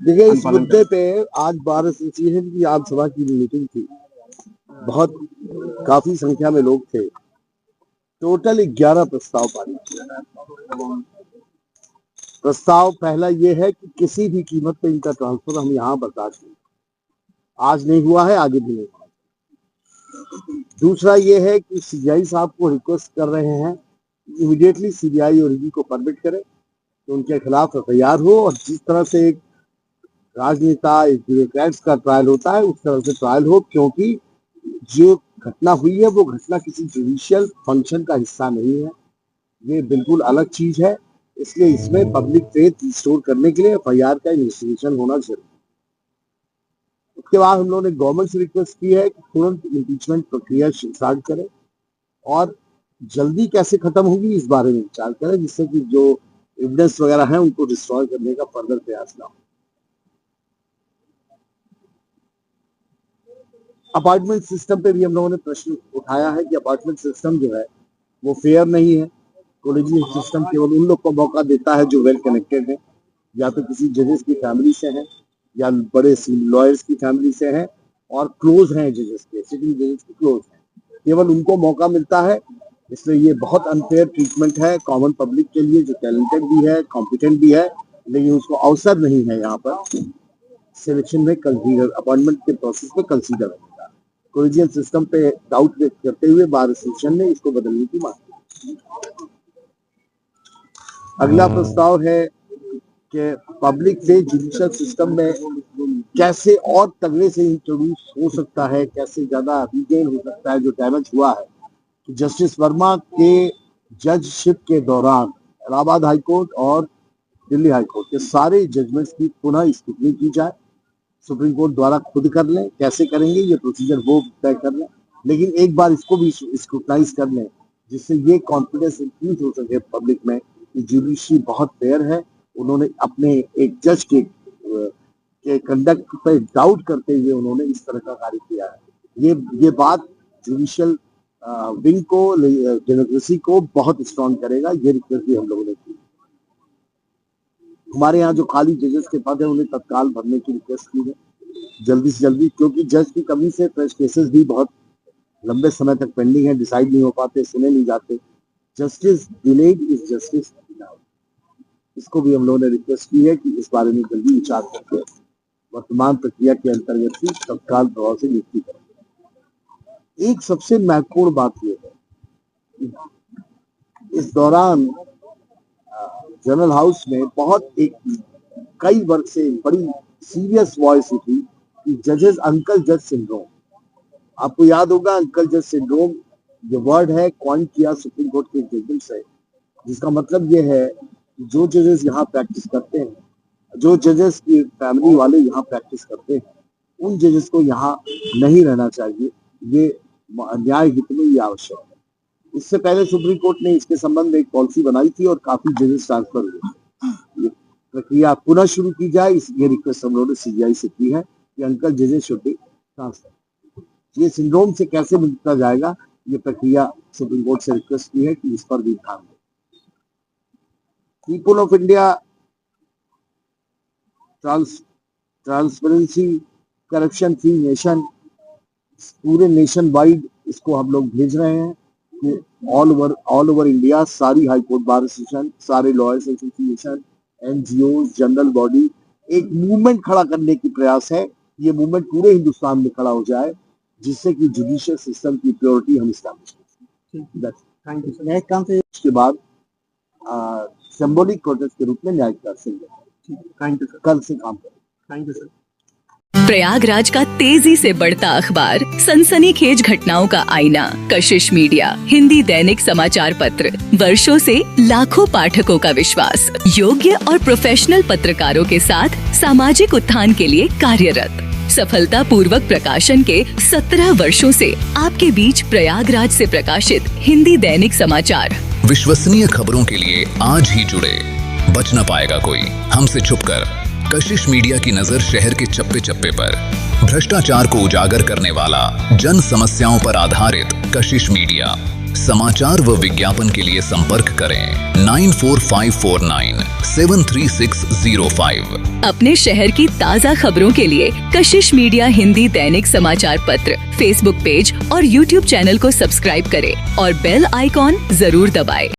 देखिए, इस मुद्दे पे आज बार एसोसिएशन की आम सभा की मीटिंग थी। बहुत काफी संख्या में लोग थे। टोटल 11 प्रस्ताव पारित किए। प्रस्ताव पहला ये है कि किसी भी कीमत पे इनका ट्रांसफर हम यहाँ बर्दाश्त नहीं, आज नहीं हुआ है, आगे भी नहीं होगा। दूसरा ये है कि सीबीआई साहब को रिक्वेस्ट कर रहे हैं इमीडिएटली सीबीआई और ईडी को परमिट करे तो उनके खिलाफ एफआईआर हो, और जिस तरह से एक राजनेता, एक ब्यूरोक्रेट्स का ट्रायल होता है उस तरह से ट्रायल हो, क्योंकि जो घटना हुई है वो घटना किसी जुडिशियल फंक्शन का हिस्सा नहीं है, ये बिल्कुल अलग चीज है। इसलिए इसमें पब्लिक फेथ रिस्टोर करने के लिए एफआईआर का इन्वेस्टिगेशन होना जरूरी। उसके बाद हम लोगों ने गवर्नमेंट से रिक्वेस्ट की है कि तुरंत इम्पीचमेंट प्रक्रिया स्टार्ट करें और जल्दी कैसे खत्म होगी इस बारे में विचार करें, जिससे कि जो एविडेंस वगैरह है उनको डिस्ट्रॉय करने का फर्दर प्रयास ना हो। अपार्टमेंट सिस्टम पे भी हम लोगों ने प्रश्न उठाया है कि अपार्टमेंट सिस्टम जो है वो फेयर नहीं है। कॉलेजियन सिस्टम केवल उन लोग को मौका देता है जो वेल कनेक्टेड है, या तो किसी जजेस की फैमिली से हैं या बड़े लॉयर्स की फैमिली से हैं और क्लोज हैं जजेस के, सिटिंग जजेस के क्लोज हैं, केवल उनको मौका मिलता है। इसलिए ये बहुत अनफेयर ट्रीटमेंट है कॉमन पब्लिक के लिए, जो टैलेंटेड भी है, कॉम्पिटेंट भी है, लेकिन उसको अवसर नहीं है यहाँ पर सिलेक्शन में कंसीडर, अपॉइंटमेंट के प्रोसेस में कंसीडर होगा। कॉलेजियन सिस्टम पे डाउट व्यक्त करते हुए बार एसोसिएशन ने इसको बदलने की मांग की। अगला प्रस्ताव है कि पब्लिक से जुडिशियल सिस्टम में कैसे और तगड़े से इंट्रोड्यूस हो सकता है, कैसे ज्यादा रिगेन हो सकता है जो डैमेज हुआ है। जस्टिस वर्मा के जजशिप के दौरान इलाहाबाद हाईकोर्ट और दिल्ली हाईकोर्ट के सारे जजमेंट्स की पुनः स्क्रूटनी की जाए, सुप्रीम कोर्ट द्वारा खुद कर लें, कैसे करेंगे ये प्रोसीजर वो तय कर लें, लेकिन एक बार इसको भी स्क्रूटनाइज कर लें जिससे ये कॉन्फिडेंस इंक्रीज हो सके पब्लिक में कि जुडिशरी बहुत फेयर है। उन्होंने अपने एक जज के कंडक्ट पे डाउट करते हुए उन्होंने इस तरह का कार्य किया है। ये बात जुडिशियल विंग को, डेमोक्रेसी को बहुत स्ट्रॉन्ग करेगा। ये रिक्वेस्ट भी हम लोगों ने की। हमारे यहाँ जो खाली जजेस के पद है उन्हें तत्काल भरने की रिक्वेस्ट की है जल्दी से जल्दी, क्योंकि जज की कमी से फ्रेश केसेस भी बहुत लंबे समय तक पेंडिंग है, डिसाइड नहीं हो पाते, सुने नहीं जाते। Justice delayed is justice denied, इसको भी हम लोगों ने रिक्वेस्ट की है कि इस बारे में जल्दी विचार करके वर्तमान प्रक्रिया के अंतर्गत ही तत्काल प्रभाव से नियुक्ति करें। एक सबसे महत्वपूर्ण बात यह है, इस दौरान जनरल हाउस में बहुत कई वर्ग से बड़ी सीरियस वॉइस उठी कि जजेस अंकल जज सिंड्रोम। आपको याद होगा अंकल जज सिंड्रोम जो वर्ड है कॉइन किया सुप्रीम कोर्ट के जजमेंट से, जिसका मतलब ये है कि जो जजेस यहाँ प्रैक्टिस करते हैं, जो जजेस की फैमिली वाले यहाँ प्रैक्टिस करते हैं, उन जजेस को यहाँ नहीं रहना चाहिए। ये न्याय हित में ये आवश्यक है। इससे पहले सुप्रीम कोर्ट ने इसके संबंध में एक पॉलिसी बनाई थी और काफी जजेस ट्रांसफर हुए। ये प्रक्रिया पुनः शुरू की जाए, ये रिक्वेस्ट हम लोगों ने सीबीआई से की है कि अंकल जजेस शुड बी ट्रांसफर। ये सिंड्रोम से कैसे निपटा जाएगा, ये प्रक्रिया सुप्रीम कोर्ट से रिक्वेस्ट की है कि इस पर भी ध्यान दें। People of India transparency corruption free nation, पूरे नेशन वाइड इसको हम लोग भेज रहे हैं कि ऑल ओवर इंडिया सारी हाई कोर्ट बार एसोसिएशन, सारे lawyers association, NGO, general body एक मूवमेंट खड़ा करने की प्रयास है। ये मूवमेंट पूरे हिंदुस्तान में खड़ा हो जाए जिससे कि जुडिशियल सिस्टम की प्योरिटी हम इस्टेब्लिश कर सकें। उसके बाद सिंबॉलिक प्रोटेस्ट के रूप में न्यायिक कार्य कल से काम करें। Thank you sir. प्रयागराज का तेजी से बढ़ता अखबार, सनसनीखेज घटनाओं का आईना, कशिश मीडिया, हिंदी दैनिक समाचार पत्र, वर्षों से लाखों पाठकों का विश्वास, योग्य और प्रोफेशनल पत्रकारों के साथ सामाजिक उत्थान के लिए कार्यरत, सफलता पूर्वक प्रकाशन के 17 वर्षों से आपके बीच प्रयागराज से प्रकाशित हिंदी दैनिक समाचार। विश्वसनीय खबरों के लिए आज ही जुड़े, बच न पाएगा कोई हमसे छुपकर। कशिश मीडिया की नजर शहर के चप्पे चप्पे पर। भ्रष्टाचार को उजागर करने वाला, जन समस्याओं पर आधारित कशिश मीडिया। समाचार व विज्ञापन के लिए संपर्क करें 9454973605। अपने शहर की ताज़ा खबरों के लिए कशिश मीडिया हिंदी दैनिक समाचार पत्र फेसबुक पेज और यूट्यूब चैनल को सब्सक्राइब करें और बेल आइकॉन जरूर दबाएं।